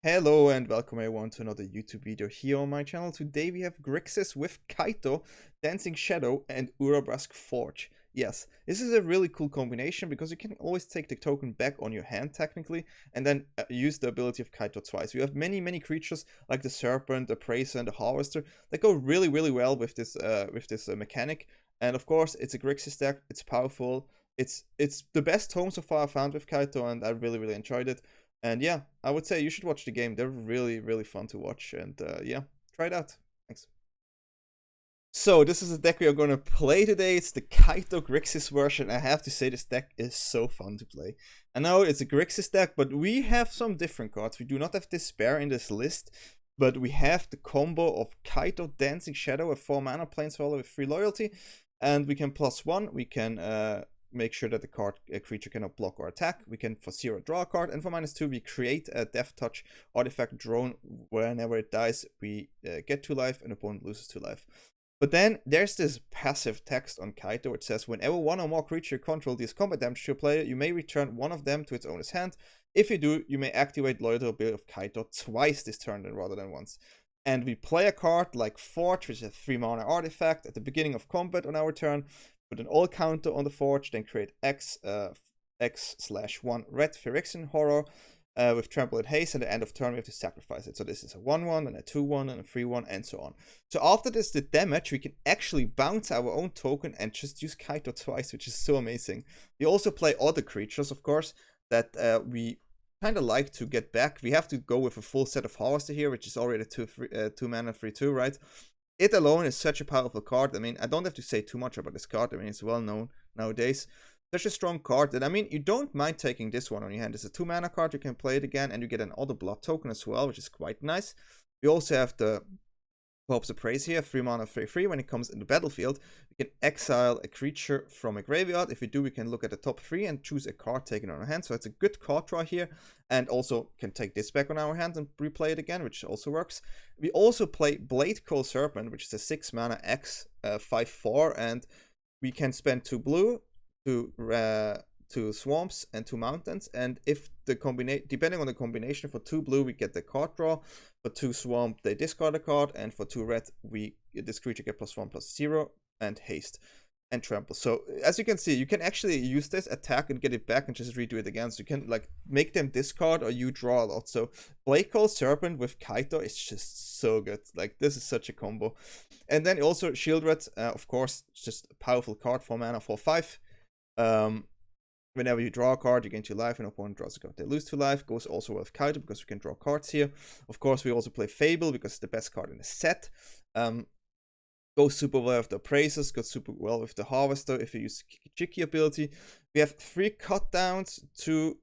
Hello and welcome everyone to another YouTube video here on my channel. Today we have Grixis with Kaito, Dancing Shadow and Urabrask Forge. Yes, this is a really cool combination because you can always take the token back on your hand technically and then use the ability of Kaito twice. You have many creatures like the Serpent, the Appraiser and the Harvester that go really well with this mechanic. And of course it's a Grixis deck, it's powerful, it's the best home so far I found with Kaito and I really enjoyed it. And yeah, I would say you should watch the game. They're really fun to watch. And yeah, try it out. Thanks. So this is a deck we are going to play today. It's the Kaito Grixis version. I have to say this deck is so fun to play. I know it's a Grixis deck, but we have some different cards. We do not have Despair in this list, but we have the combo of Kaito Dancing Shadow, a 4-mana planeswalker with 3 loyalty. And we can +1, we can make sure that a creature cannot block or attack. We can for 0 draw a card, and for -2 we create a Death Touch artifact drone. Whenever it dies, we get 2 life and opponent loses 2 life. But then there's this passive text on Kaito which says, whenever one or more creature you control deals combat damage to your player, you may return one of them to its owner's hand. If you do, you may activate Loyalty ability of Kaito twice this turn rather than once. And we play a card like Forge, which is a 3-mana artifact, at the beginning of combat on our turn. Put an all counter on the Forge, then create X/1 red Phyrexian horror with trample and haste, and at the end of turn we have to sacrifice it. So this is a 1/1 and a 2/1 and a 3/1 and so on. So after this, the damage, we can actually bounce our own token and just use Kaito twice, which is so amazing. We also play other creatures, of course, that we kind of like to get back. We have to go with a full set of Harvester here, which is already 2 mana 3/2, right? It alone is such a powerful card. I mean, I don't have to say too much about this card. I mean, it's well known nowadays. Such a strong card that, I mean, you don't mind taking this one on your hand. It's a 2-mana card. You can play it again, and you get another blood token as well, which is quite nice. We also have the Corpse Appraiser here, 3-mana 3/3. When it comes in the battlefield, we can exile a creature from a graveyard. If we do, we can look at the top 3 and choose a card taken on our hand. So it's a good card draw here. And also can take this back on our hand and replay it again, which also works. We also play Bladecoil Serpent, which is a 6-mana X 5/4. And we can spend 2 blue, 2 swamps and 2 mountains, and if the depending on the combination, for 2 blue we get the card draw, for 2 swamp they discard a card, and for 2 red this creature get +1/+0 and haste and trample. So as you can see, you can actually use this, attack and get it back and just redo it again. So you can like make them discard or you draw a lot. So Bladecoil Serpent with Kaito is just so good. Like, this is such a combo. And then also Sheoldred, of course, just a powerful card, 4-mana 4/5. Whenever you draw a card, you gain 2 life, and opponent draws a card, they lose 2 life. Goes also well with Kaito because we can draw cards here. Of course, we also play Fable because it's the best card in the set. Goes super well with the Appraisers, goes super well with the Harvester if you use Chicky ability. We have 3 cut downs, 2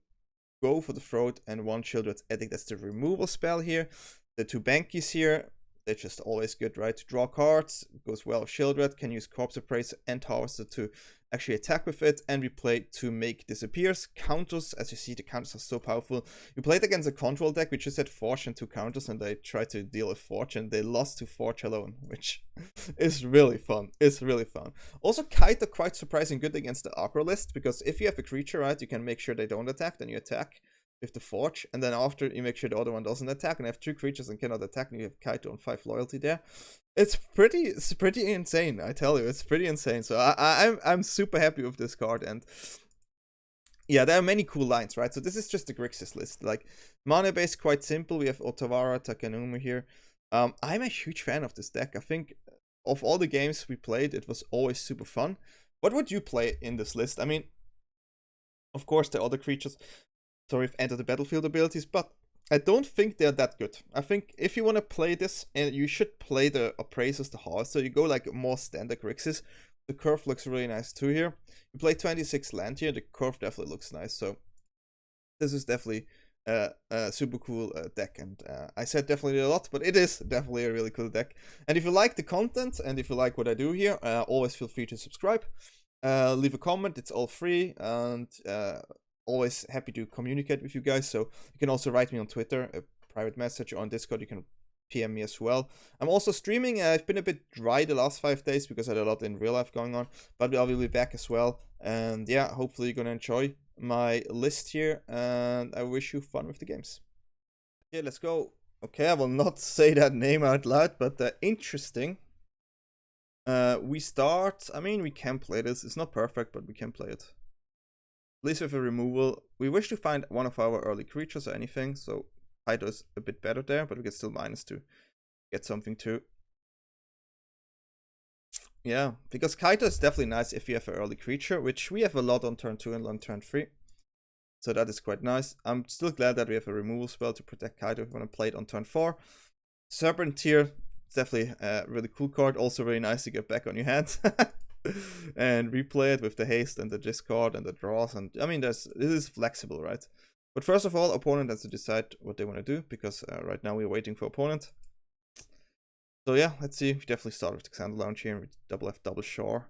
go for the throat, and 1 Sheoldred's Edict. That's the removal spell here. The 2 Bankies here, they're just always good, right? To draw cards, goes well with Sheoldred, can use Corpse Appraiser and Harvester to actually attack with it, and we play to make disappears. Counters, as you see, the counters are so powerful. We played against a control deck, we just had Forge and 2 counters, and they tried to deal with Forge, and they lost to Forge alone, which is really fun. It's really fun. Also, Kaito quite surprising good against the aggro list, because if you have a creature, right, you can make sure they don't attack, then you attack with the Forge, and then after you make sure the other one doesn't attack, and have 2 creatures and cannot attack, and you have Kaito on 5 loyalty there. It's pretty insane, I tell you. It's pretty insane. So I'm super happy with this card, and yeah, there are many cool lines, right? So this is just the Grixis list. Like, mana base quite simple. We have Otawara, Takenuma here. I'm a huge fan of this deck. I think of all the games we played, it was always super fun. What would you play in this list? I mean, of course, the other creatures we've entered the battlefield abilities, but I don't think they're that good. I think if you want to play this, and you should play the Appraisers, the Horse, so you go like more standard Grixis. The curve looks really nice too here. You play 26 land here, the curve definitely looks nice, so this is definitely a super cool deck, and I said definitely a lot, but it is definitely a really cool deck. And if you like the content, and if you like what I do here, always feel free to subscribe, leave a comment, it's all free, and always happy to communicate with you guys. So you can also write me on Twitter, a private message, or on Discord. You can PM me as well. I'm also streaming. I've been a bit dry the last 5 days because I had a lot in real life going on, but I will be back as well. And yeah, hopefully you're gonna enjoy my list here, and I wish you fun with the games. Yeah, let's go. Okay, I will not say that name out loud, but interesting. We start. I mean, we can play this. It's not perfect, but we can play it. At least with a removal. We wish to find one of our early creatures or anything, so Kaito is a bit better there, but we get still minus to get something too. Yeah, because Kaito is definitely nice if you have an early creature, which we have a lot on turn 2 and on turn 3. So that is quite nice. I'm still glad that we have a removal spell to protect Kaito if we want to play it on turn 4. Serpent here, it's definitely a really cool card. Also very nice to get back on your hand. And replay it with the haste and the discard and the draws. And I mean, this is flexible, right? But first of all, opponent has to decide what they want to do, because right now we're waiting for opponent. So yeah, let's see. We definitely start with the Xander Lounge here with double F, double Shore.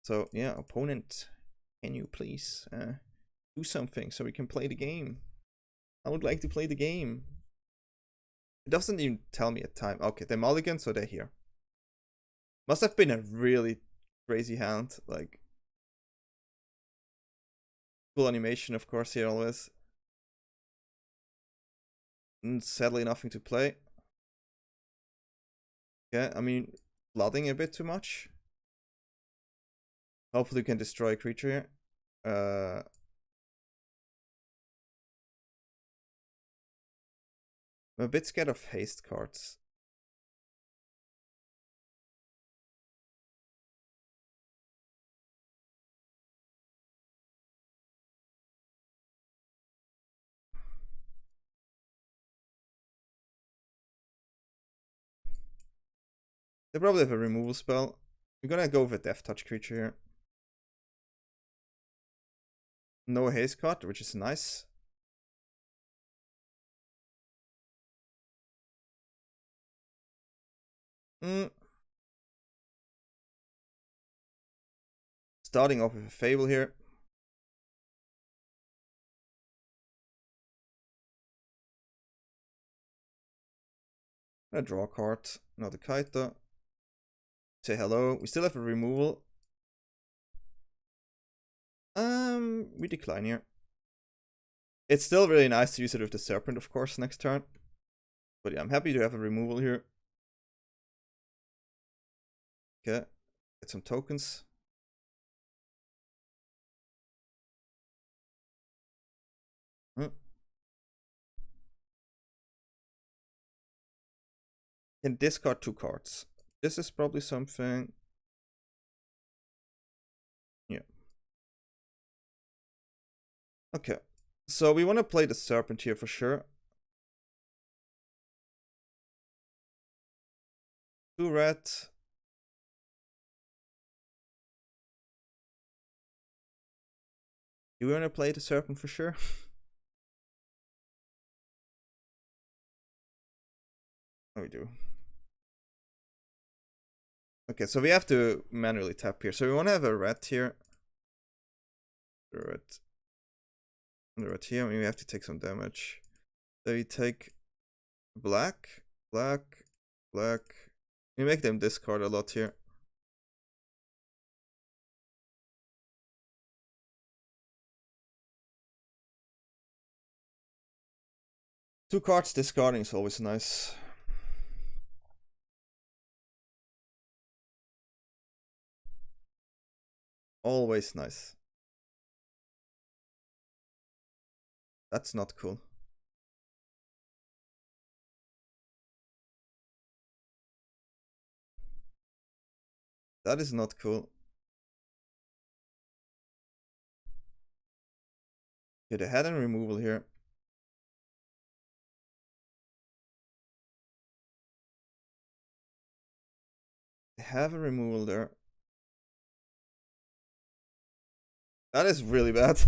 So yeah, opponent, can you please do something so we can play the game? I would like to play the game. It doesn't even tell me a time. Okay, they're mulligan, so they're here. Must have been a really crazy hand. Like, cool animation, of course, here always. And sadly, nothing to play. Okay, I mean, flooding a bit too much. Hopefully, we can destroy a creature here. I'm a bit scared of haste cards. They probably have a removal spell. We're gonna go with a Death Touch creature here. No haste card, which is nice. Starting off with a Fable here. I'm gonna draw a card. Another Kaito. Say hello. We still have a removal. We decline here. It's still really nice to use it with the Serpent, of course, next turn. But yeah, I'm happy to have a removal here. Okay, get some tokens. Can discard 2 cards. This is probably something. Yeah. Okay. So we want to play the Serpent here for sure. 2 red. Do we want to play the Serpent for sure? Oh, we do. Okay, so we have to manually tap here. So we want to have a red here. The red here. I mean, we have to take some damage. So we take black, black, black. We make them discard a lot here. Two cards discarding is always nice. Always nice. That's not cool. That is not cool. Okay, they had a removal here. They have a removal there. That is really bad.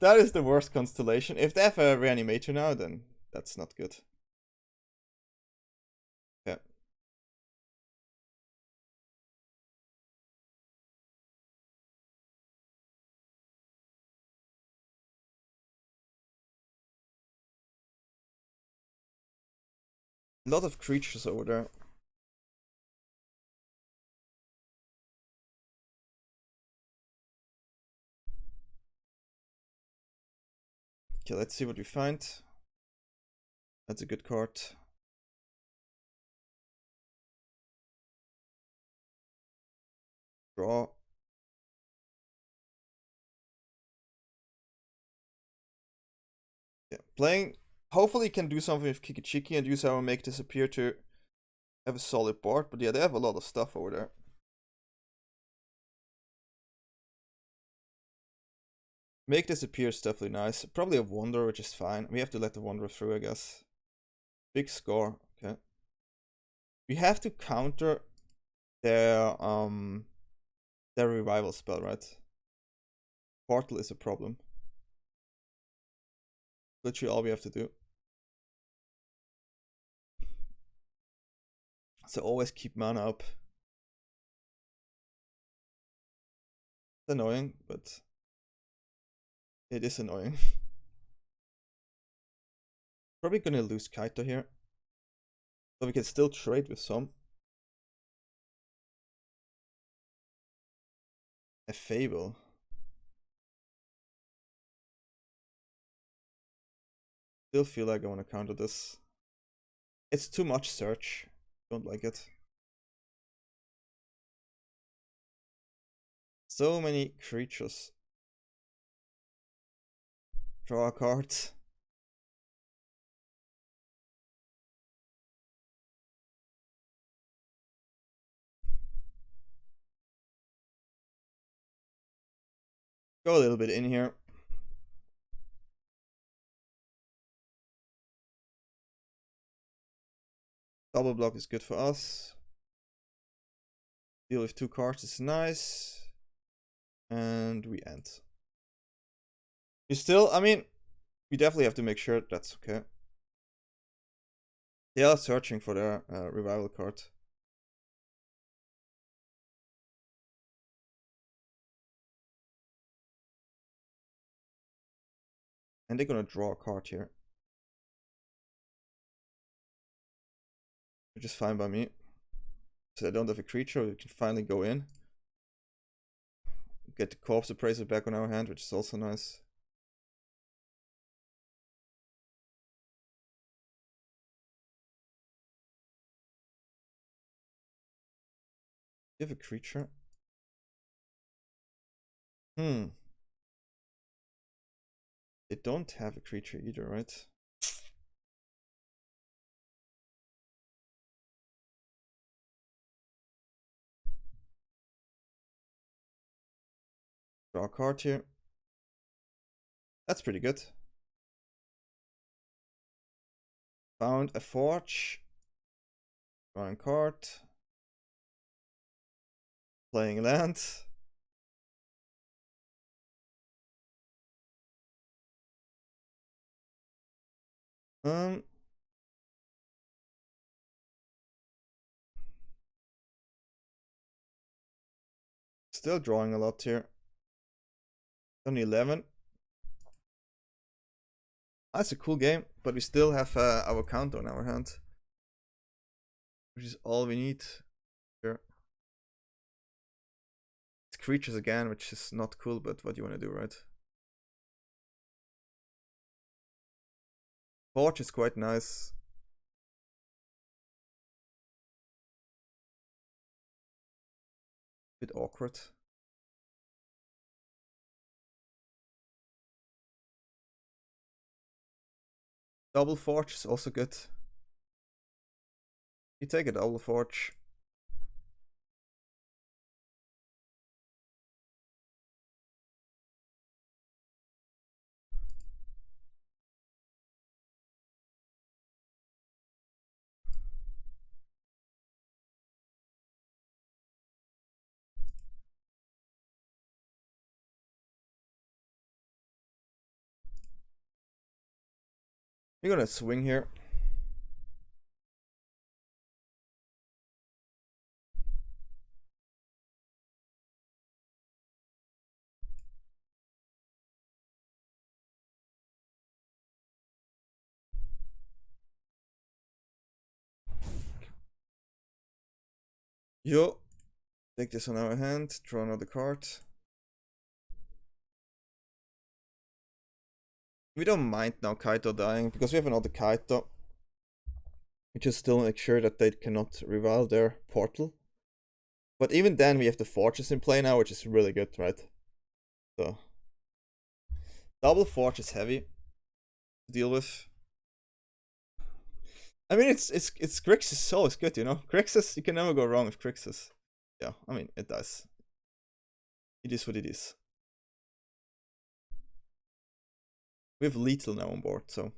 That is the worst constellation. If they have a reanimator now, then that's not good. Yeah. A lot of creatures over there. Okay, let's see what we find. That's a good card. Draw. Yeah, playing. Hopefully, can do something with Kikichiki and use our Make Disappear to have a solid board. But yeah, they have a lot of stuff over there. Make Disappear is definitely nice. Probably a Wanderer, which is fine. We have to let the Wanderer through, I guess. Big score. Okay. We have to counter their revival spell, right? Portal is a problem. Literally all we have to do. So always keep mana up. It's annoying, but it is annoying. Probably gonna lose Kaito here. But we can still trade with some. A Fable. Still feel like I want to counter this. It's too much search. Don't like it. So many creatures. Draw a card. Go a little bit in here. Double block is good for us. Deal with 2 cards is nice. And we end. We still, I mean, we definitely have to make sure that's okay. They are searching for their revival card. And they're gonna draw a card here. Which is fine by me. So I don't have a creature, we can finally go in. Get the Corpse Appraiser back on our hand, which is also nice. Do you have a creature? They don't have a creature either, right? Draw a card here. That's pretty good. Found a Forge. Drawing a card. Playing land. Still drawing a lot here. Only 11. That's a cool game, but we still have our counter on our hand, which is all we need. Sure. It's creatures again, which is not cool, but what do you want to do, right? Forge is quite nice. Bit awkward. Double Forge is also good. You take a Double Forge. You're gonna swing here. Yo, take this on our hand, draw another card. We don't mind now Kaito dying, because we have another Kaito. We just still make sure that they cannot revive their portal. But even then, we have the fortress in play now, which is really good, right? So double forge is heavy to deal with. I mean, it's Grixis is always good, you know. Grixis, you can never go wrong with Grixis. Yeah, I mean, it does. It is what it is. We have lethal now on board, so.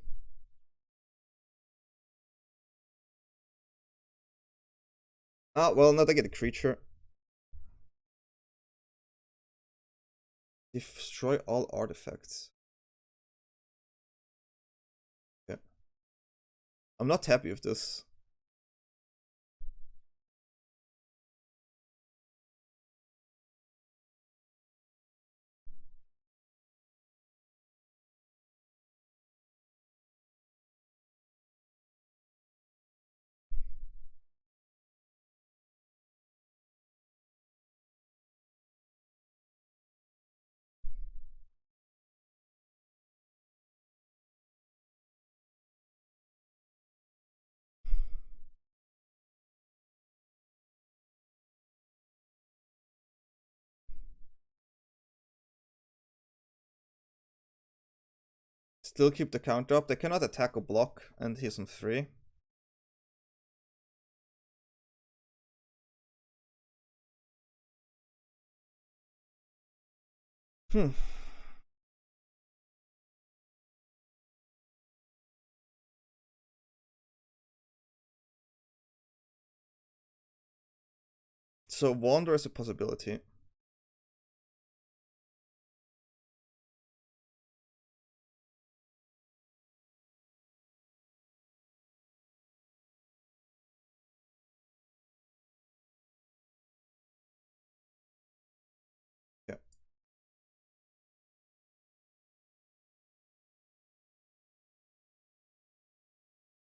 Ah, well, now they get a creature. Destroy all artifacts. Yeah. I'm not happy with this. Still keep the counter up. They cannot attack or block, and he's on 3. So Wander is a possibility. Yeah.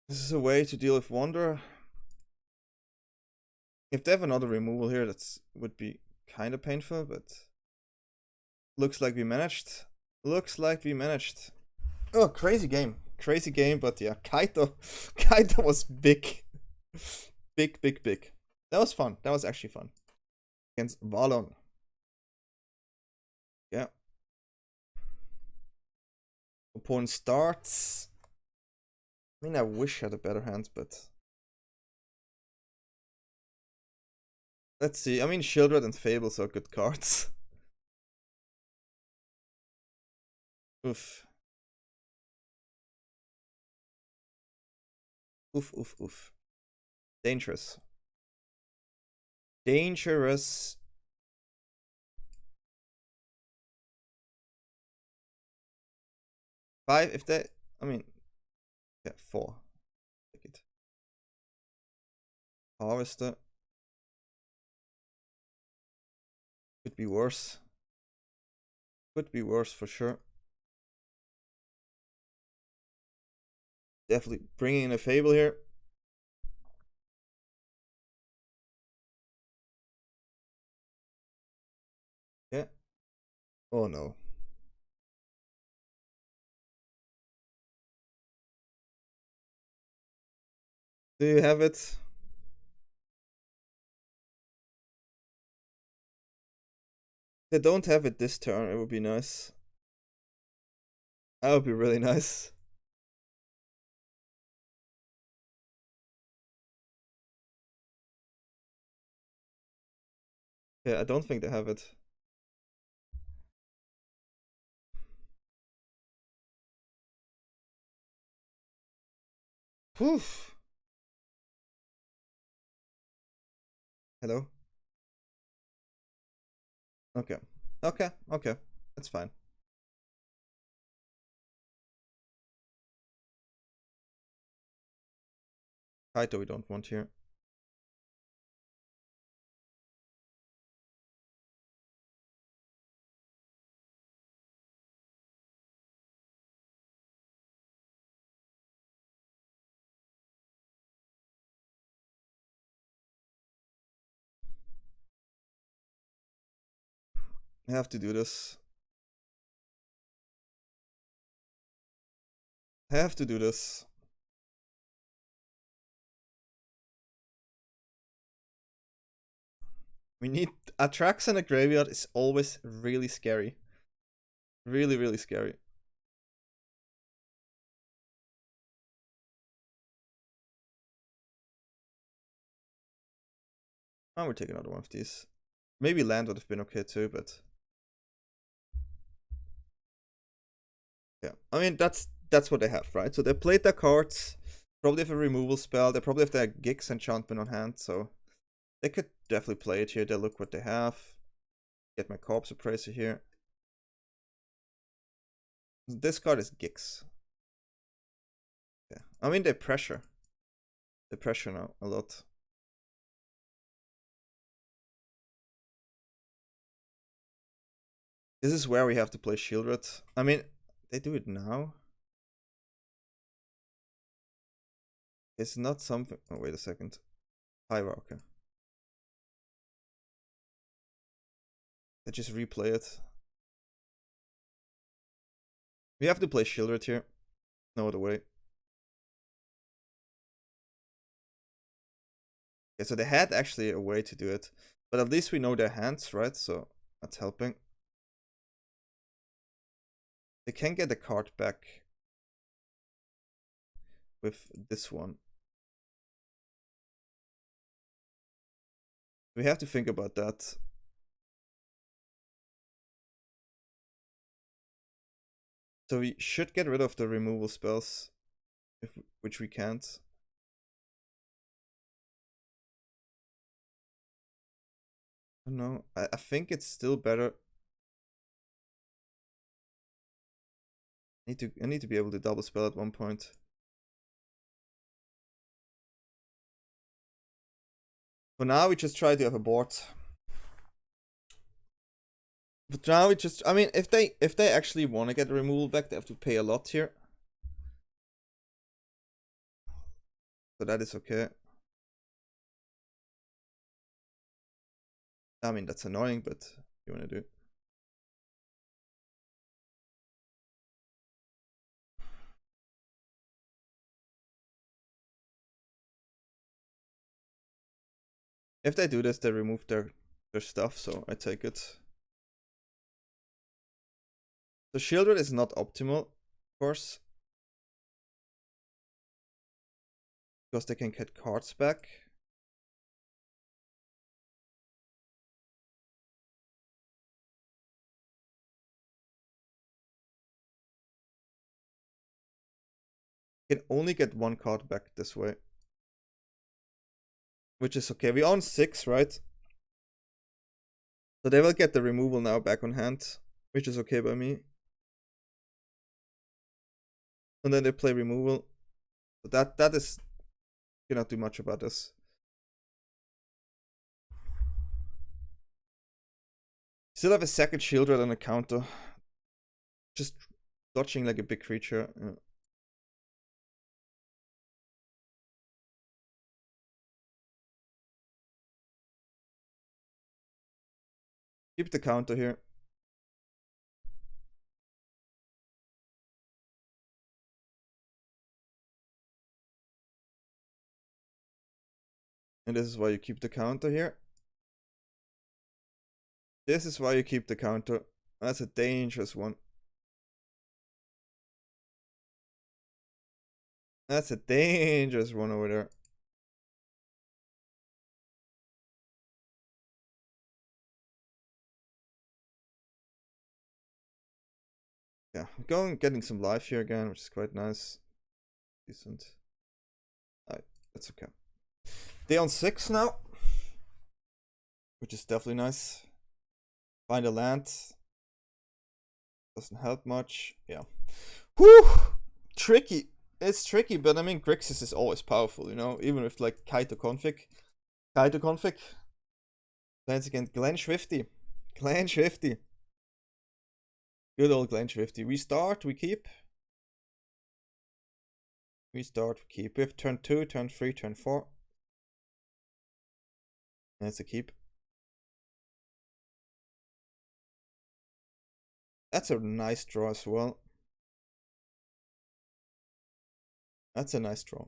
This is a way to deal with Wander. If they have another removal here, that would be kind of painful, but looks like we managed. Looks like we managed. Oh, crazy game. Crazy game, but yeah, Kaito was big. Big, big, big. That was fun. That was actually fun. Against Valon. Yeah. Opponent starts. I mean, I wish I had a better hand, but let's see. I mean, Sheoldred and Fable are good cards. Oof. Oof, oof, oof. Dangerous. Dangerous. Five, if they, I mean, yeah, 4. Take it. Harvester. Could be worse. Could be worse for sure. Definitely bringing in a Fable here. Yeah. Oh no. Do you have it? They don't have it this turn. It would be nice. That would be really nice. Yeah, I don't think they have it. Poof. Hello? Okay. Okay, okay. That's fine. Kaito we don't want here. I have to do this. I have to do this. We need Atraxa in a graveyard is always really scary. Really, really scary. I would take another one of these. Maybe land would have been okay too, but yeah. I mean that's what they have, right? So they played their cards, probably have a removal spell, they probably have their Gix enchantment on hand, so they could definitely play it here. They look what they have. Get my Corpse Appraiser here. This card is Gix. Yeah. I mean they pressure. They pressure now a lot. This is where we have to play Sheoldred. I mean, they do it now. It's not something. Oh, wait a second. Hierarchy. They just replay it. We have to play Sheoldred here. No other way. Okay, so they had actually a way to do it. But at least we know their hands, right? So that's helping. They can get a card back with this one. We have to think about that. So we should get rid of the removal spells, which we can't. I don't know. I think it's still better. I need to be able to double spell at one point. For now, we just try to have a board. But now we just, I mean, if they actually want to get the removal back, they have to pay a lot here. So that is okay. I mean, that's annoying, but you want to do. If they do this, they remove their stuff, so I take it. The Sheoldred is not optimal, of course. Because they can get cards back. Can only get one card back this way. Which is okay. We own 6, right? So they will get the removal now back on hand. Which is okay by me. And then they play removal. But that is... cannot do much about this. Still have a second Sheoldred on a counter. Just dodging like a big creature. Yeah. Keep the counter here. And this is why you keep the counter here. This is why you keep the counter. That's a dangerous one. That's a dangerous one over there. Yeah, getting some life here again, which is quite nice. Decent. Alright, that's okay. They on 6 now. Which is definitely nice. Find a land. Doesn't help much. Yeah. Whew! Tricky. It's tricky, but I mean, Grixis is always powerful, you know? Even with like Kaito config. Plans against Glen Swifty. Good old Glen Swifty. We start, we keep. We keep. We have turn 2, turn 3, turn 4. That's a keep. That's a nice draw as well. That's a nice draw.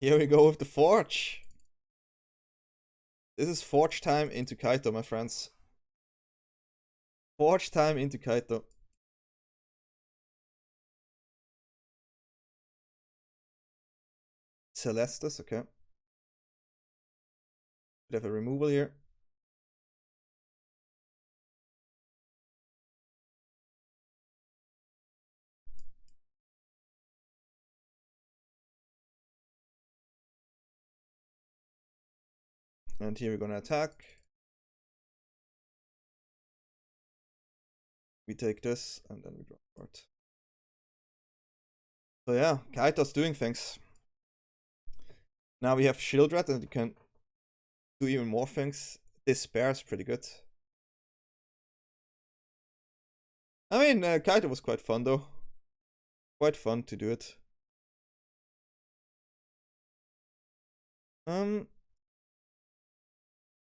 Here we go with the Forge. This is Forge time into Kaito, my friends. Forge time into Kaito. Celestus, okay. Could have a removal here. And here we're gonna attack. We take this and then we draw a card. So yeah, Kaito's doing things. Now we have Sheoldred and you can do even more things. This bear is pretty good. I mean, Kaito was quite fun though. Quite fun to do it.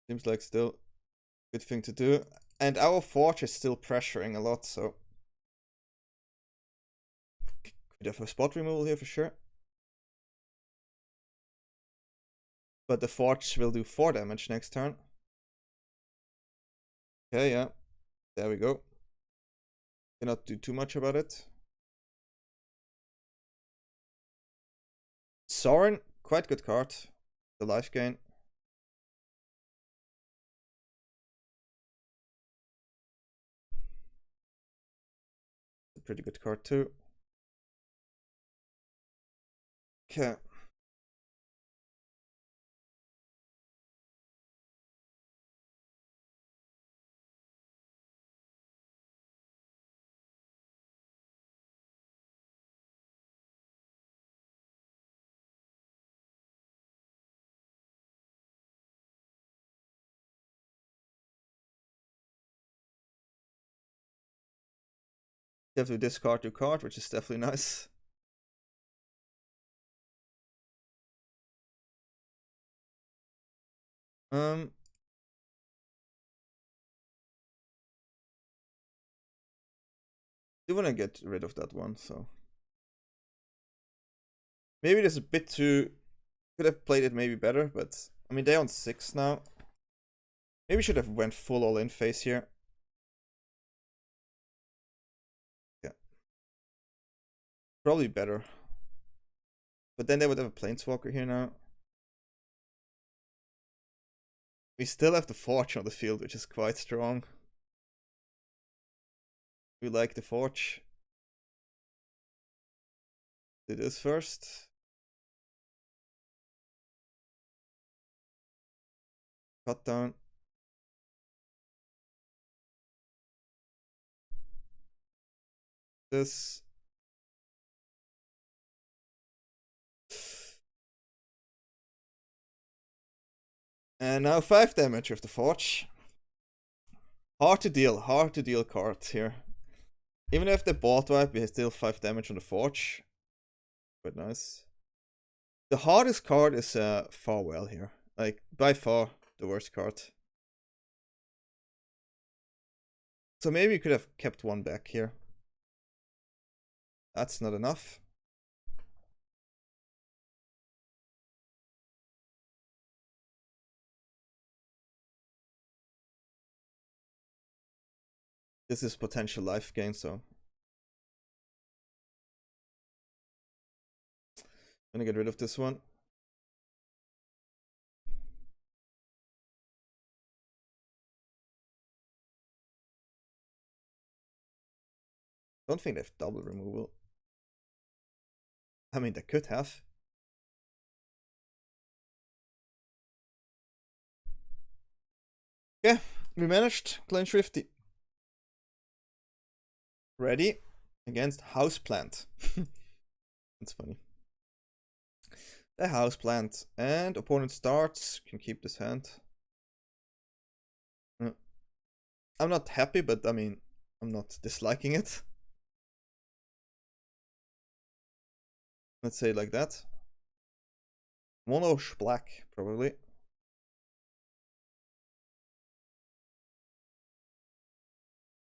Seems like still a good thing to do. And our Forge is still pressuring a lot, so could have a spot removal here for sure. But the Forge will do 4 damage next turn. Okay, yeah. There we go. Cannot do too much about it. Sorin, quite good card. The life gain. A pretty good card too. Okay. You have to discard your card, which is definitely nice. Do want to get rid of that one, so maybe it is a bit too. Could have played it maybe better, but I mean they're on 6 now. Maybe should have went full all-in phase here. Yeah, probably better. But then they would have a Planeswalker here now. We still have the Forge on the field, which is quite strong. We like the Forge. Do this first. Cut down. This. And now 5 damage with the Forge. Hard to deal cards here. Even if they board wipe, we have still 5 damage on the Forge. Quite nice. The hardest card is Farewell here. Like, by far, the worst card. So maybe you could have kept one back here. That's not enough. This is potential life gain, so I'm gonna get rid of this one. Don't think they have double removal. I mean, they could have. Yeah, we managed. Clan Shrifty. Ready against Houseplant. That's funny. The Houseplant. And opponent starts. Can keep this hand. I'm not happy, but I mean, I'm not disliking it. Let's say it like that. Mono black, probably.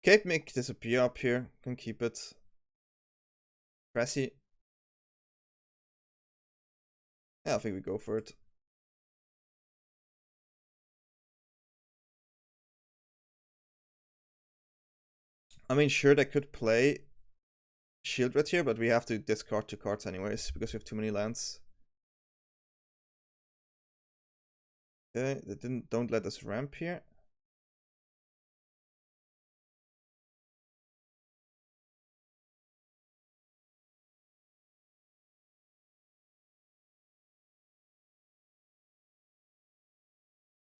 Cape Mick disappear up here. Can keep it. Pressy. Yeah, I think we go for it. I mean, sure, they could play Sheoldred here, but we have to discard 2 cards anyways, because we have too many lands. Okay, they don't let us ramp here.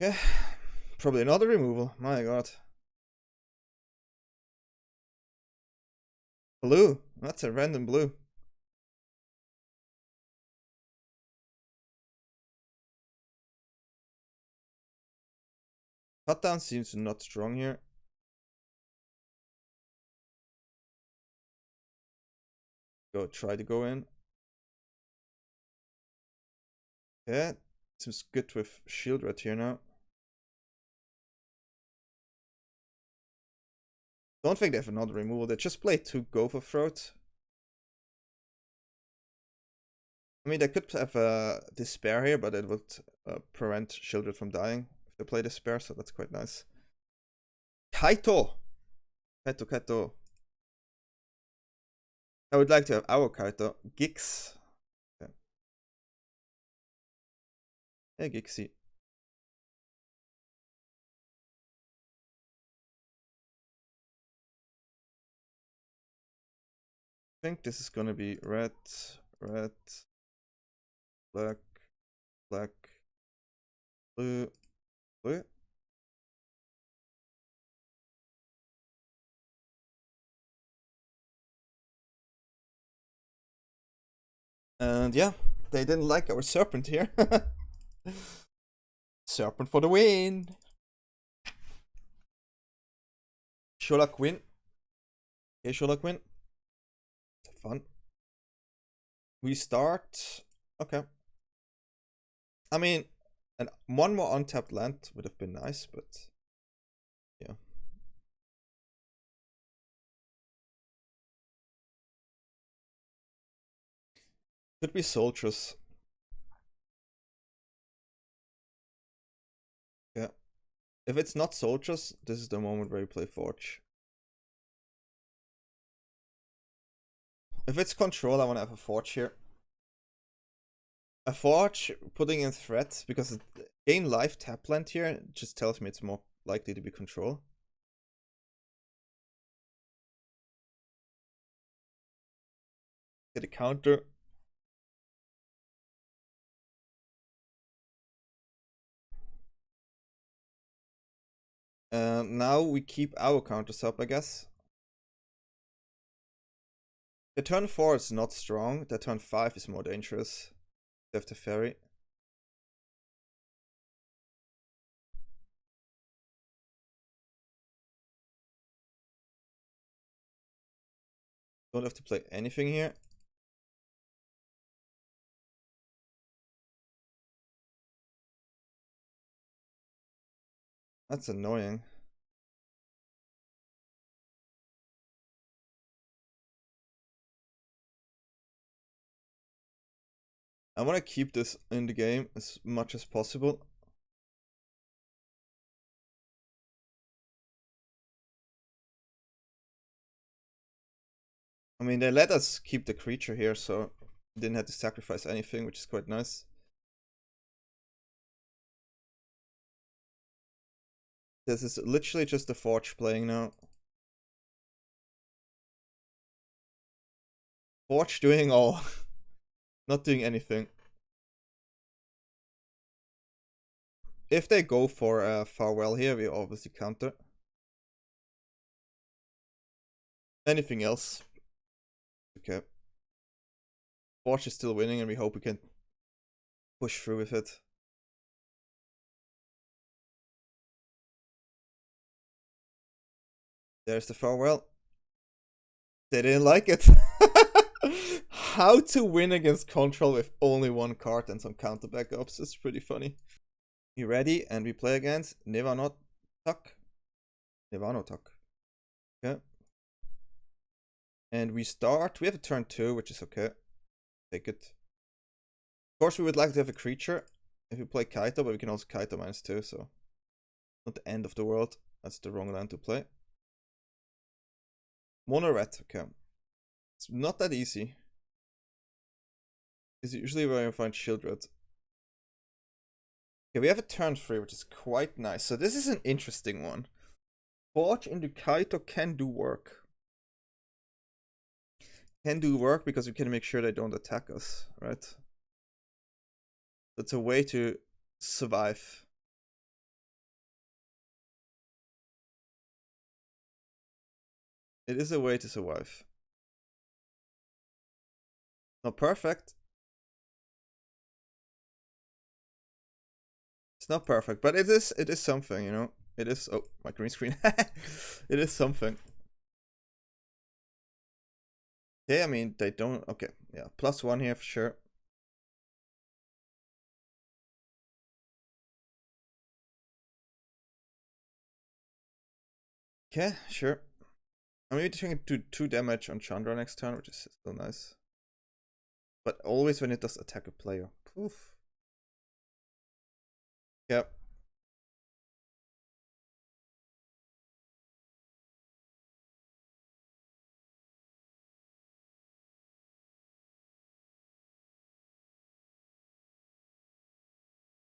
Okay, probably another removal, my god. Blue, that's a random blue. Cut down seems not strong here. Try to go in. Yeah, seems good with Sheoldred here now. Don't think they have another removal. They just play 2 Gopher Throat. I mean, they could have a Despair here, but it would prevent Sheoldred from dying if they play Despair, so that's quite nice. Kaito! Kaito. I would like to have our Kaito. Gix. Okay. Hey, Gixie. I think this is gonna be red, black, blue. And yeah, they didn't like our Serpent here. Serpent for the win! Sherlock win. Okay, Sherlock win. Fun. We start. Okay. I mean, and one more untapped land would have been nice, but yeah. Could be Soldiers. Yeah. If it's not Soldiers, this is the moment where you play Forge. If it's Control, I want to have a Forge here. A Forge putting in threat, because it gain life tap land here just tells me it's more likely to be Control. Get a counter. Now we keep our counters up, I guess. The turn 4 is not strong, the turn 5 is more dangerous. They have the Fairy. Don't have to play anything here. That's annoying. I want to keep this in the game as much as possible. I mean, they let us keep the creature here, so didn't have to sacrifice anything, which is quite nice. This is literally just the Forge playing now. Forge doing all. Not doing anything. If they go for a Farewell here, we obviously counter. Anything else? Okay. Forge is still winning, and we hope we can push through with it. There's the Farewell. They didn't like it. How to win against Control with only 1 card and some counter backups is pretty funny. You ready? And we play against Nevanotok. Okay. And we start. We have a turn 2, which is okay. Take it. course, we would like to have a creature if we play Kaito, but we can also Kaito -2, so not the end of the world. That's the wrong land to play. Mono red, okay. It's not that easy. It's usually where you find Sheoldred. Okay, we have a turn 3, which is quite nice. So this is an interesting one. Forge into Kaito can do work. Can do work because we can make sure they don't attack us, right? That's a way to survive. It is a way to survive. Not perfect. It's not perfect, but it is something, you know. It is, oh, my green screen. It is something. Yeah, I mean, they don't, okay, yeah, +1 here for sure. Okay, sure. I'm maybe trying to do 2 damage on Chandra next turn, which is still nice. But always when it does attack a player. Poof. Yep.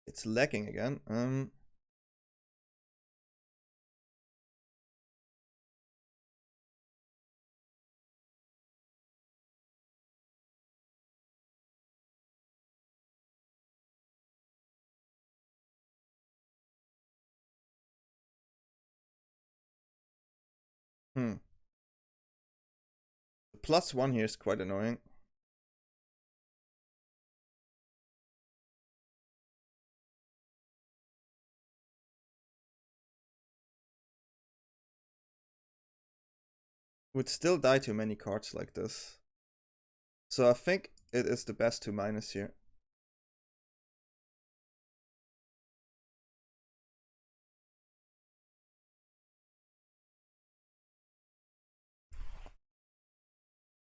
It's lagging again. The +1 here is quite annoying. Would still die to many cards like this. So I think it is the best to minus here.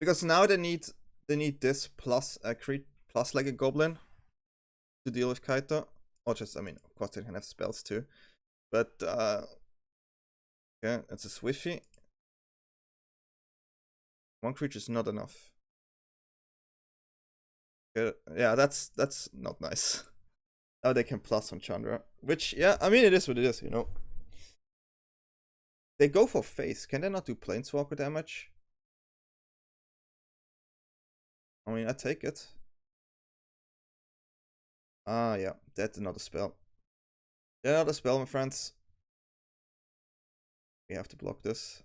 Because now they need this plus a plus like a goblin to deal with Kaito. Or just, I mean, of course they can have spells too. But yeah, it's a Swiffy. 1 creature is not enough. Yeah, that's not nice. Now they can plus on Chandra. Which, yeah, I mean, it is what it is, you know. They go for face. Can they not do Planeswalker damage? I mean, I take it. Ah, yeah, that's another spell. Another spell, my friends. We have to block this.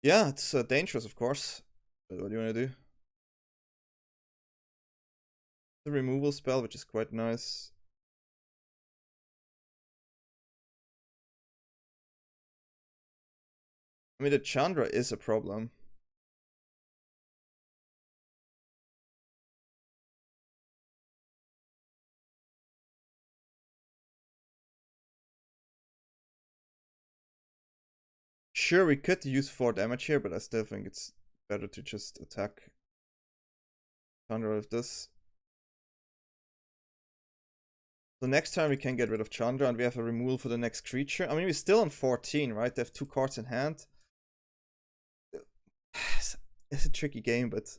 Yeah, it's dangerous, of course. But what do you want to do? The removal spell, which is quite nice. I mean, the Chandra is a problem. Sure, we could use 4 damage here, but I still think it's better to just attack Chandra with this. So next time we can get rid of Chandra and we have a removal for the next creature. I mean, we're still on 14, right? They have 2 cards in hand. It's a tricky game, but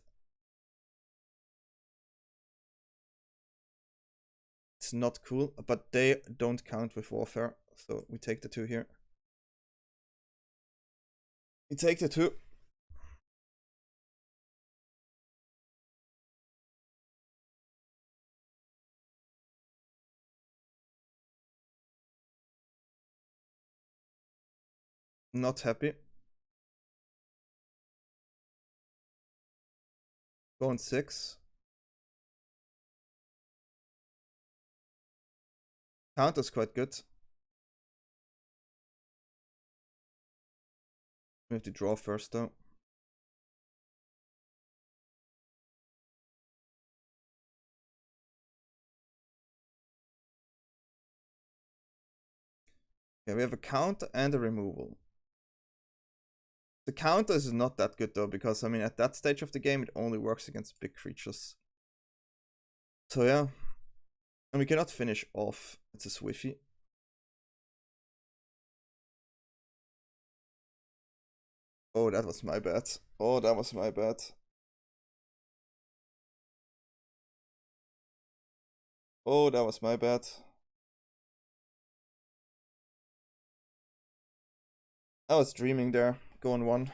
it's not cool. But they don't count with warfare, so we take the 2 here. We take the 2. Not happy. Going 6. Counter's quite good. We have to draw first though. Okay, we have a counter and a removal. The counter is not that good though, because I mean at that stage of the game it only works against big creatures. So yeah. And we cannot finish off. It's a Swiffy. Oh, that was my bad. Oh, that was my bad. Oh, that was my bad. I was dreaming there. Going 1.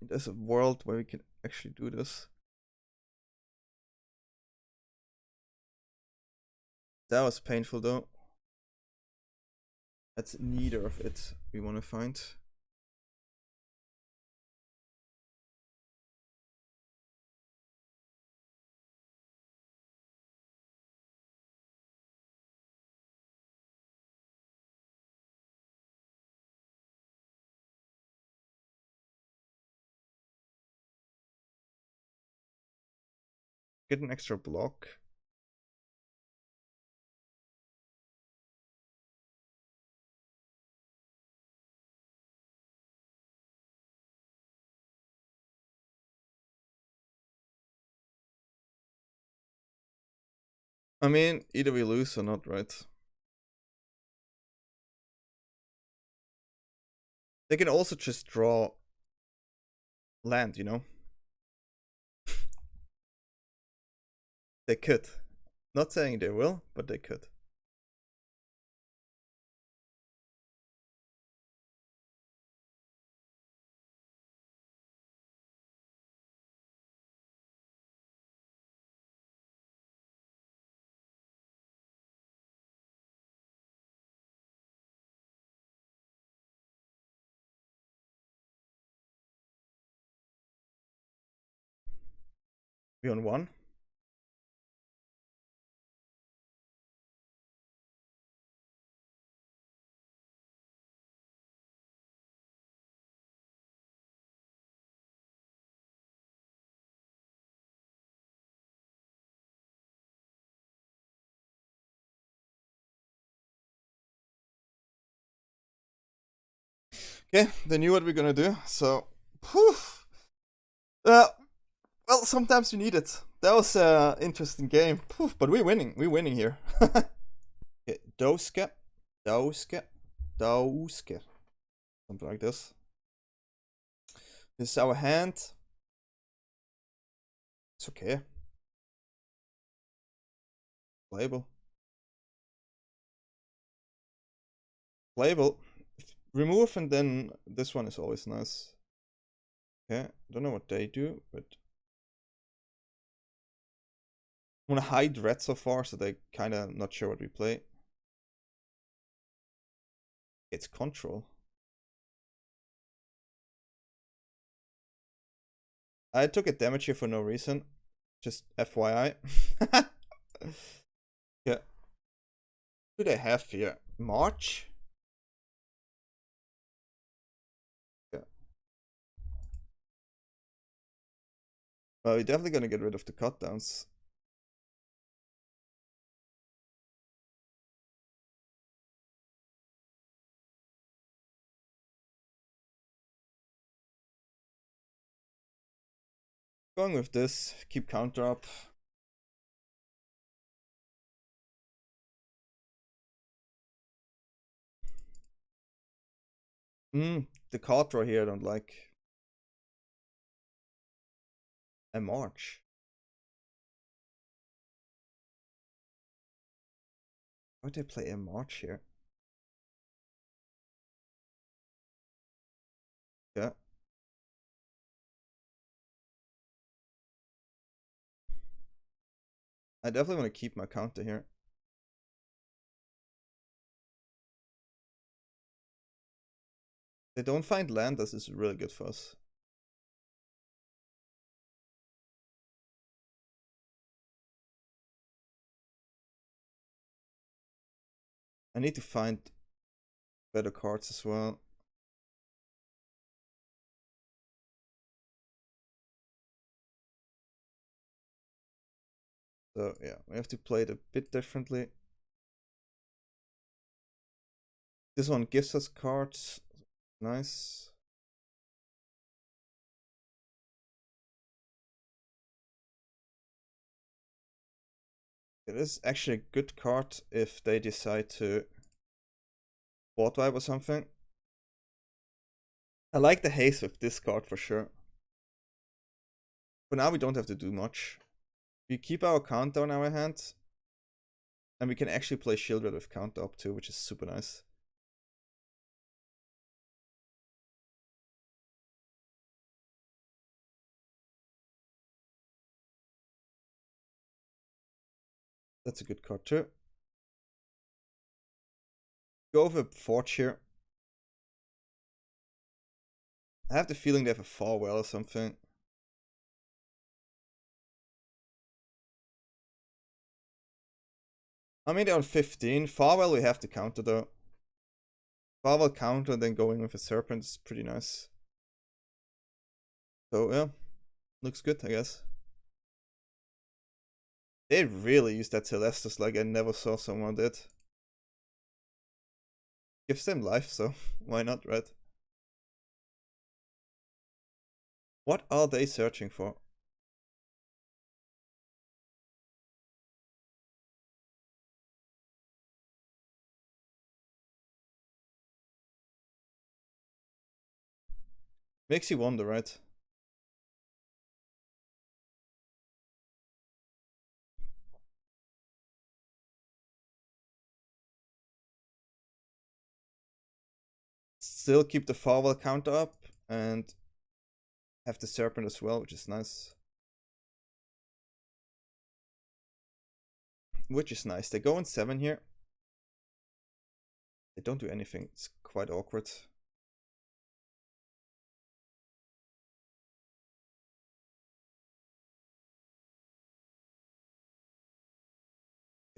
There's a world where we can actually do this. That was painful though. That's neither of it we want to find. Get an extra block. I mean, either we lose or not, right? They can also just draw land, you know? They could. Not saying they will, but they could. We on 1. Okay, they knew what we're gonna do, so poof. Well, sometimes you need it. That was an interesting game. Poof, but we're winning. We're winning here. Okay, Doske. Something like this. This is our hand. It's okay. Playable. Playable. Remove and then this one is always nice. Okay, don't know what they do, but I want to hide red so far, so they kind of not sure what we play. It's control. I took a damage here for no reason. Just FYI. Yeah. What do they have here? March? Yeah. Well, we're definitely gonna get rid of the cut downs. Going with this, keep counter up. The card draw here I don't like. A March. Why would they play a March here? Yeah. I definitely want to keep my counter here. They don't find land, this is really good for us. I need to find better cards as well. So yeah, we have to play it a bit differently. This one gives us cards. Nice. It is actually a good card if they decide to board wipe or something. I like the haste with this card for sure. For now we don't have to do much. We keep our counter on our hand. And we can actually play Sheoldred with counter up too, which is super nice. That's a good card too. Go for Forge here. I have the feeling they have a Farewell or something. I mean, they're on 15. Farewell we have to counter though. Farewell counter, then going with a Serpent is pretty nice. So yeah, looks good, I guess. They really use that Celestus like I never saw someone did. Gives them life, so why not, right? What are they searching for? Makes you wonder, right? Still keep the Farewell counter up and have the Serpent as well, which is nice. Which is nice. They go on 7 here. They don't do anything. It's quite awkward.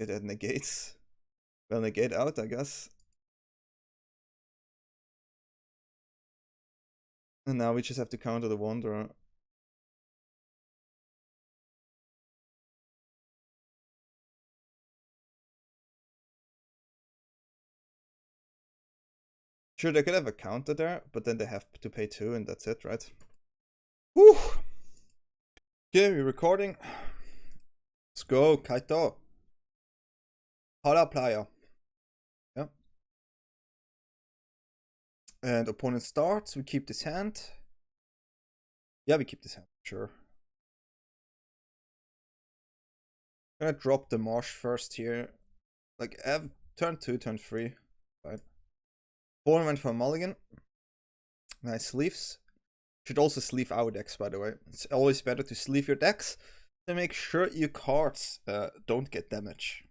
It negates. Well, negate out, I guess. And now we just have to counter the Wanderer. Sure, they could have a counter there, but then they have to pay 2 and that's it, right? Whew! Okay, we're recording. Let's go, Kaito. Holla player. Yeah. And opponent starts, we keep this hand. Yeah, we keep this hand, sure. I'm gonna drop the Marsh first here. Like, turn 2, turn 3. Right. Born went for a mulligan. Nice sleeves. Should also sleeve our decks, by the way. It's always better to sleeve your decks to make sure your cards don't get damage.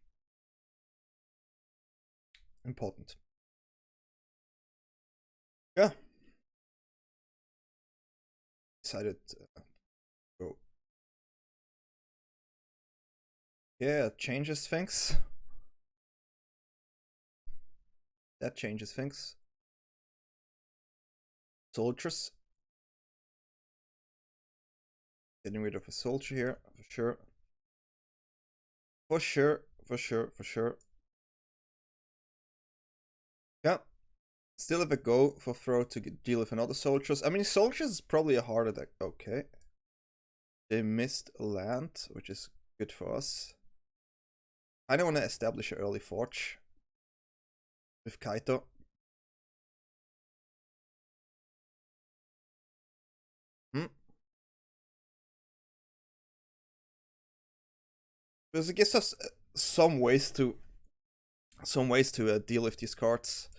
Important. Yeah. Decided go. Yeah, changes things. That changes things. Soldiers. Getting rid of a soldier here, for sure. For sure, for sure, for sure. Yeah. Still have a go for throw to deal with another soldiers. I mean, soldiers is probably a harder deck. Okay. They missed a land, which is good for us. I don't want to establish an early forge with Kaito. Because it gives us some ways to deal with these cards.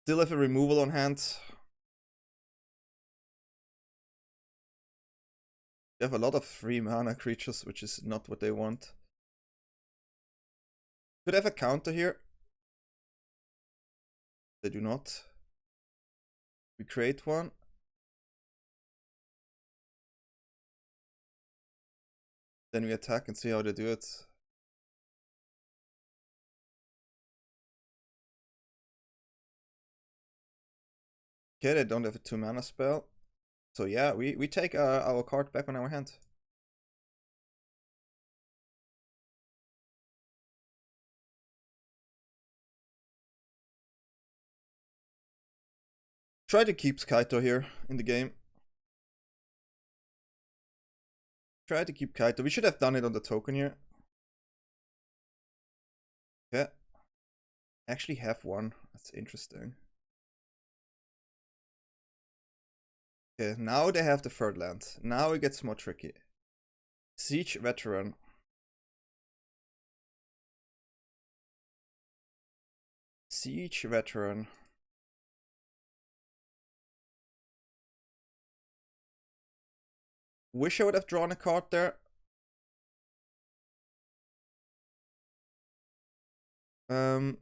Still have a removal on hand. They have a lot of 3 mana creatures, which is not what they want. Could have a counter here. They do not. We create one. Then we attack and see how they do it. Okay, they don't have a 2 mana spell. So yeah, we take our card back on our hand. Try to keep Kaito here in the game. Try to keep Kaito. We should have done it on the token here. Okay. Actually have one. That's interesting. Okay, now they have the third land. Now it gets more tricky. Siege Veteran. Siege Veteran. Wish I would have drawn a card there. I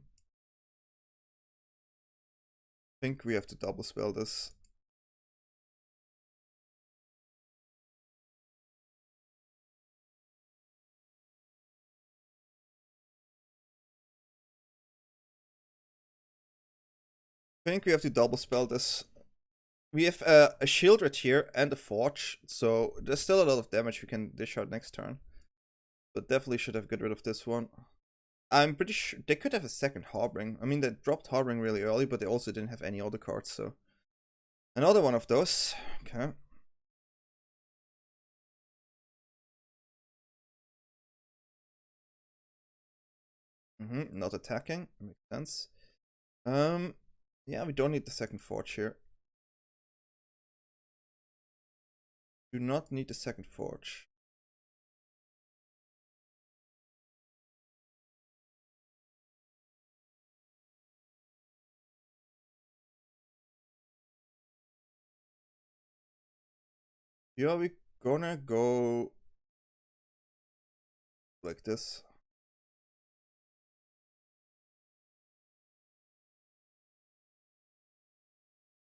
think we have to double spell this. I think we have to double spell this. We have a Sheoldred here and a Forge, so there's still a lot of damage we can dish out next turn. But definitely should have got rid of this one. I'm pretty sure they could have a second Harboring. I mean, they dropped Harboring really early, but they also didn't have any other cards, so. Another one of those. Okay. Not attacking. Makes sense. Yeah, we don't need the second Forge here. Do not need the second Forge. Yeah, we're gonna go like this.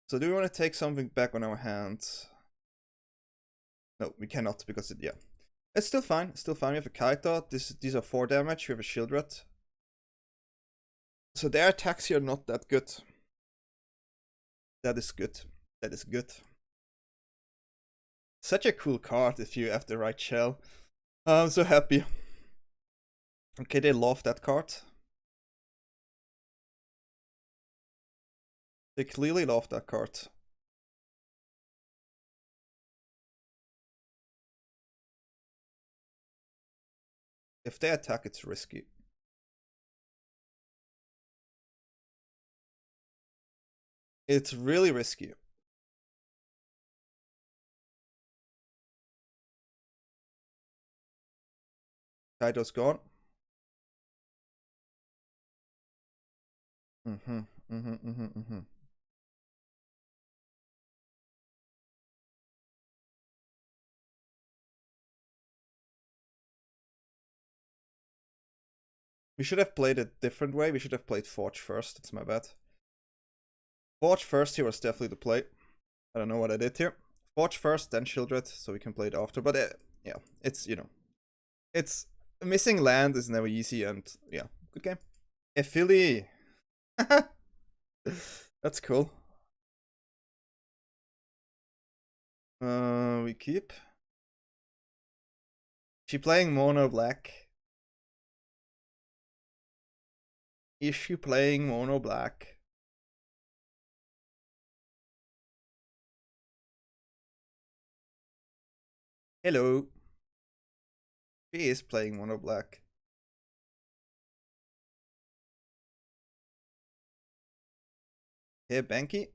So do we want to take something back on our hands? No, we cannot because yeah. It's still fine. Still fine. We have a Kaito. These are 4 damage. We have a Sheoldred. So their attacks here are not that good. That is good. That is good. Such a cool card if you have the right shell. I'm so happy. Okay, they love that card. They clearly love that card. If they attack, it's risky. It's really risky. Kaito's gone. We should have played a different way. We should have played Forge first. That's my bad. Forge first here was definitely the play. I don't know what I did here. Forge first, then Sheoldred, so we can play it after. But yeah, it's, you know, it's missing land is never easy, and yeah, good game. A Philly. That's cool. We keep. She playing mono black. Is she playing mono black? Hello. She is playing mono black. Hey, Banky.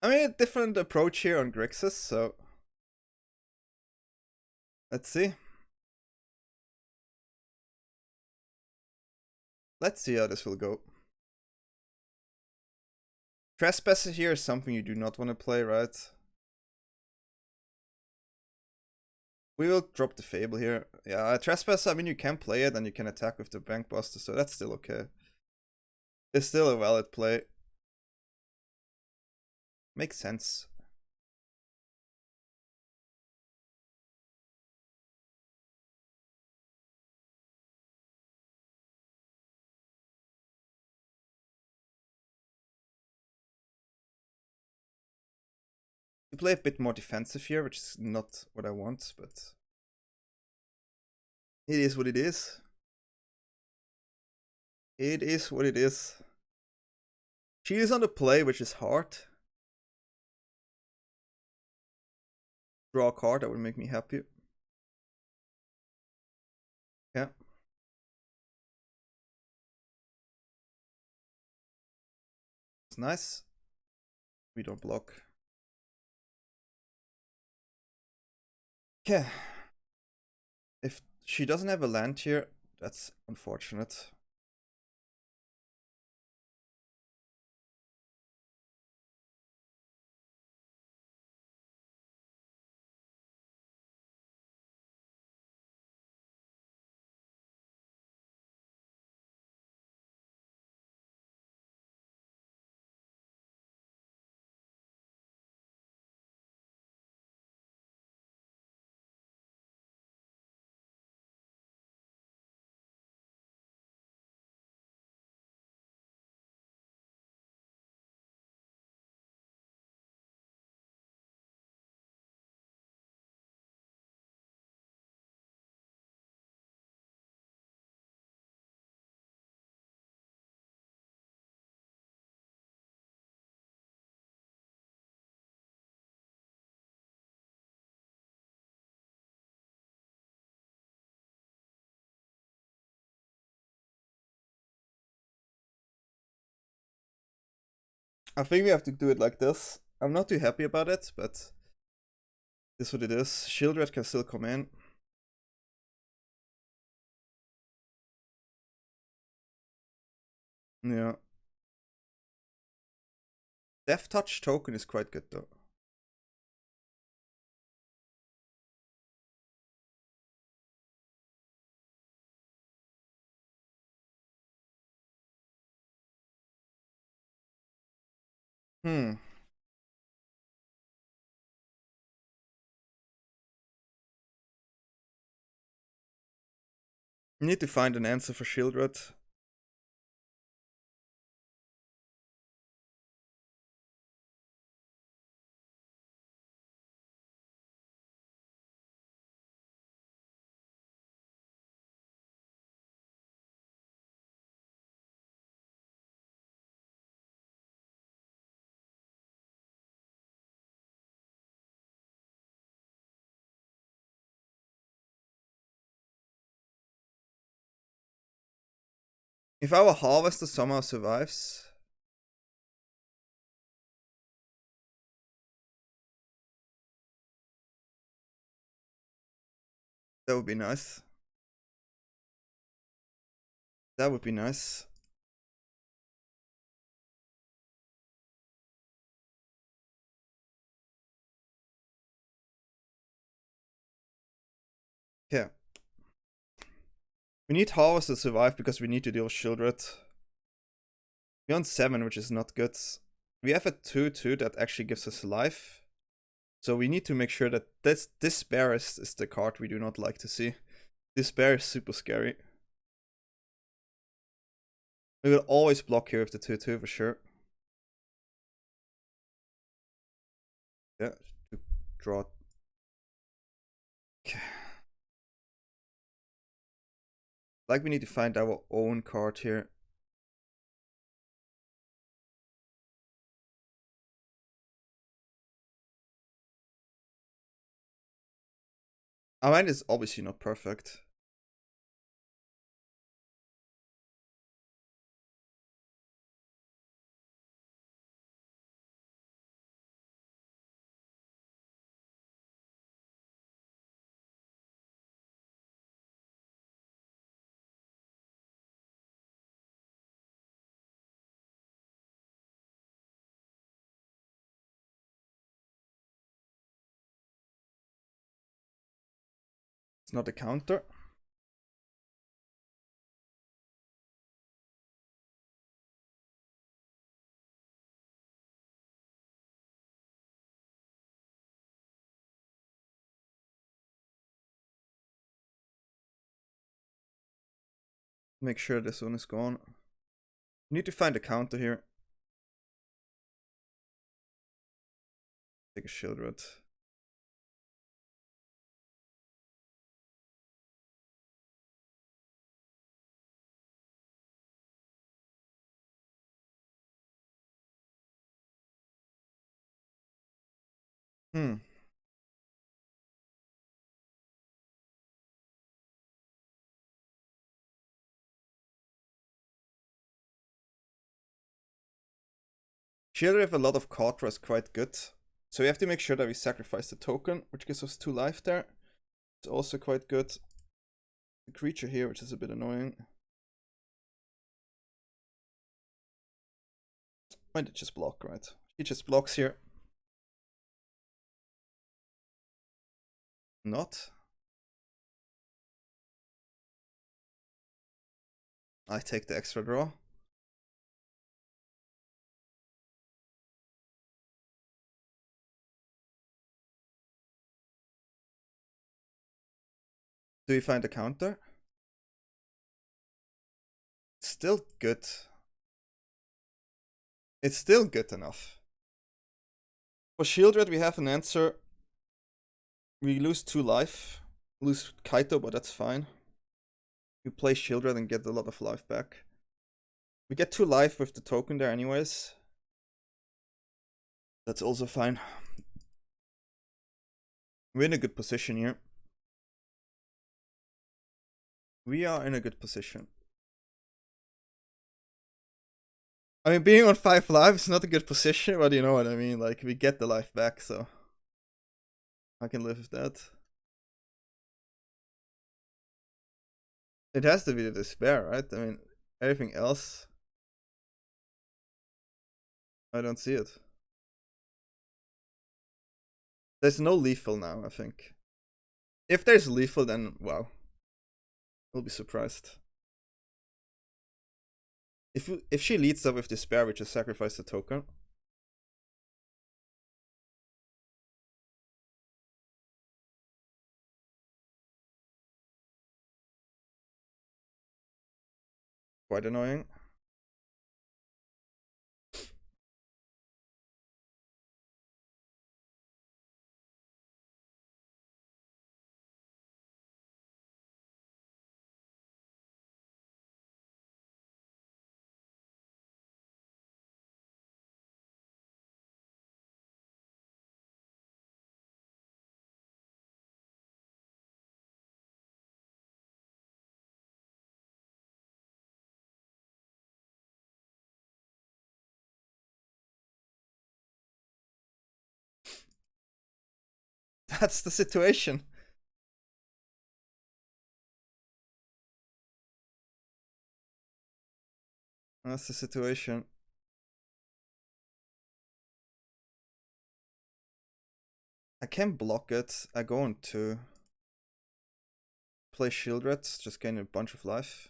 I mean, a different approach here on Grixis, so let's see. Let's see how this will go. Trespasser here is something you do not want to play, right? We will drop the Fable here. Yeah, Trespasser, I mean, you can play it and you can attack with the Bankbuster, so that's still okay. It's still a valid play. Makes sense. You play a bit more defensive here, which is not what I want, but it is what it is. It is what it is. She is on the play, which is hard. Draw a card, that would make me happy. Yeah. It's nice. We don't block. Okay. If she doesn't have a land here, that's unfortunate. I think we have to do it like this. I'm not too happy about it, but this is what it is. Sheoldred can still come in. Yeah. Death Touch token is quite good though. Hmm. Need to find an answer for Sheoldred. If our Harvester somehow survives, that would be nice. That would be nice. Yeah. We need Harvester to survive because we need to deal with Sheoldred. We're on 7, which is not good. We have a 2-2 that actually gives us life. So we need to make sure that Despair is the card we do not like to see. Despair is super scary. We will always block here with the 2-2 for sure. Yeah, to draw. Okay. Like we need to find our own card here. Our hand is obviously not perfect. It's not a counter. Make sure this one is gone. We need to find a counter here. Take a Sheoldred. Hmm. Sheoldred have a lot of card draw is quite good. So we have to make sure that we sacrifice the token, which gives us 2 life there. It's also quite good. The creature here, which is a bit annoying. Might it just block, right? He just blocks here. Not. I take the extra draw. Do we find a counter? Still good. It's still good enough. For Sheoldred, we have an answer. We lose 2 life. Lose Kaito, but that's fine. We play Sheoldred and get a lot of life back. We get 2 life with the token there anyways. That's also fine. We're in a good position here. We are in a good position. I mean, being on 5 life is not a good position, but you know what I mean. Like, we get the life back, so I can live with that. It has to be the despair, right? I mean, everything else, I don't see it. There's no lethal now, I think. If there's lethal, then wow. We'll be surprised. If she leads up with despair, we just sacrifice the token. Quite annoying. That's the situation. That's the situation. I can block it. I go on to play Sheoldred, just gain a bunch of life.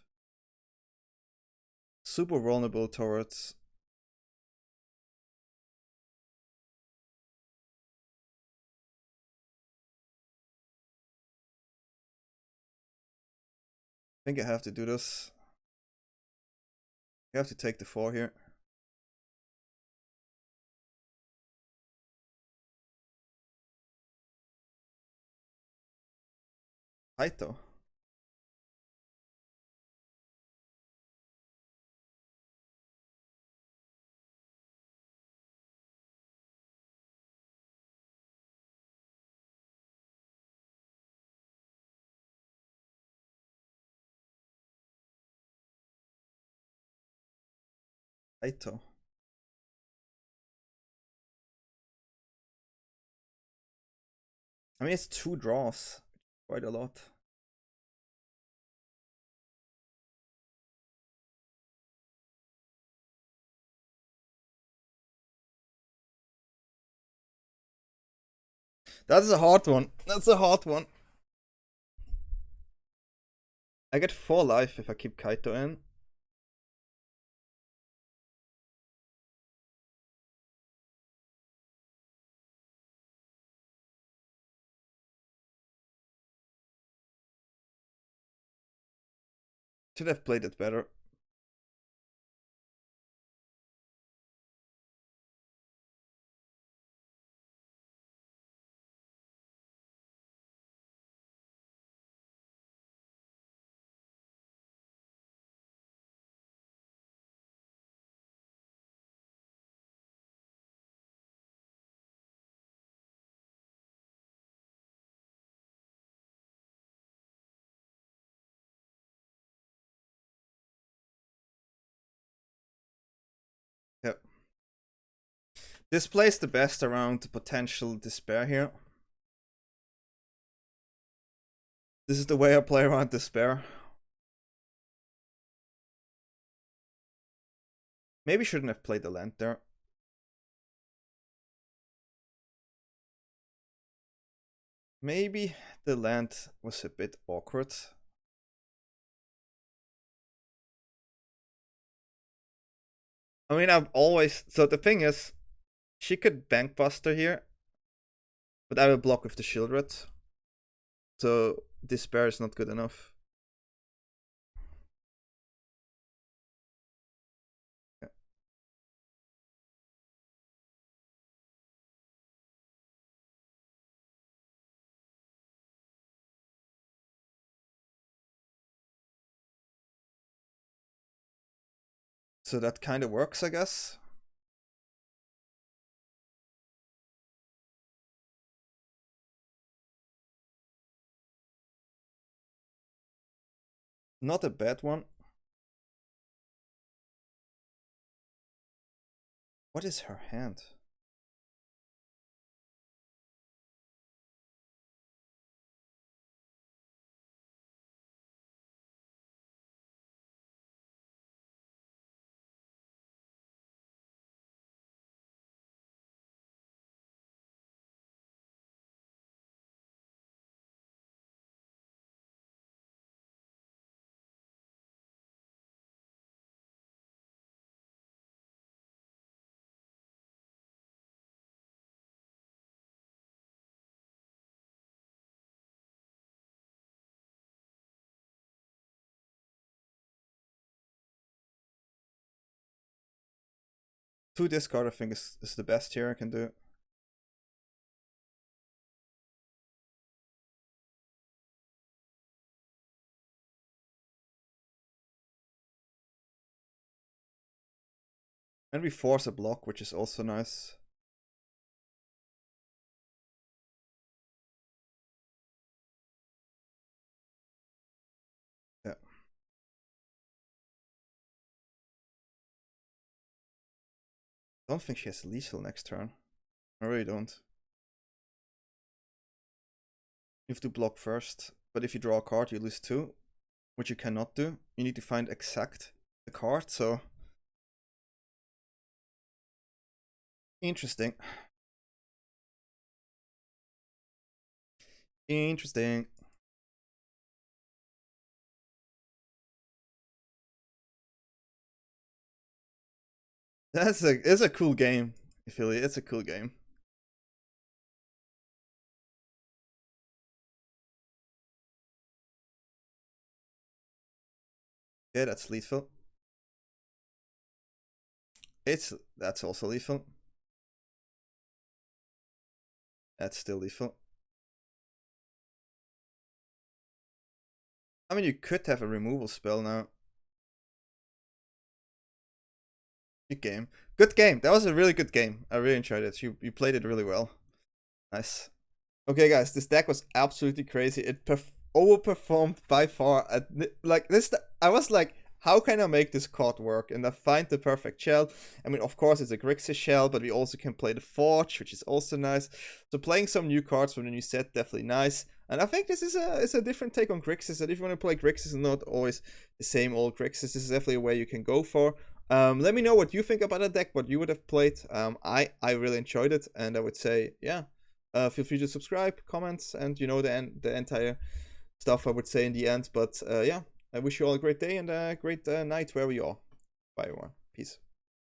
Super vulnerable towards. I think I have to do this. You have to take the 4 here. Kaito. Kaito. I mean, it's 2 draws. Quite a lot. That's a hard one. That's a hard one. I get 4 life if I keep Kaito in. Should have played it better. This plays the best around the potential despair here. This is the way I play around despair. Maybe shouldn't have played the land there. Maybe the land was a bit awkward. I mean, I've always... So the thing is, she could Bankbuster here, but I will block with the Sheoldred. So despair is not good enough. Yeah. So that kind of works, I guess. Not a bad one. What is her hand? Two discard, I think, is the best here I can do. And we force a block, which is also nice. Yeah. I don't think she has lethal next turn. I really don't. You have to block first, but if you draw a card, you lose 2, which you cannot do. You need to find exact the card, so... Interesting. Interesting. It's a cool game, Philly. It's a cool game. Yeah, that's lethal. That's also lethal. That's still lethal. I mean, you could have a removal spell now. Good game. Good game. That was a really good game. I really enjoyed it. You played it really well. Nice. Okay, guys, this deck was absolutely crazy. It overperformed by far. Like this, I was like, how can I make this card work? And I find the perfect shell. I mean, of course, it's a Grixis shell, but we also can play the Forge, which is also nice. So playing some new cards from the new set, definitely nice. And I think this is a different take on Grixis. And if you want to play Grixis and not always the same old Grixis, this is definitely a way you can go for. Let me know what you think about the deck, what you would have played. I really enjoyed it, and I would say, yeah, feel free to subscribe, comments, and you know the entire stuff I would say in the end. But yeah, I wish you all a great day and a great night wherever you are. Bye everyone. Peace.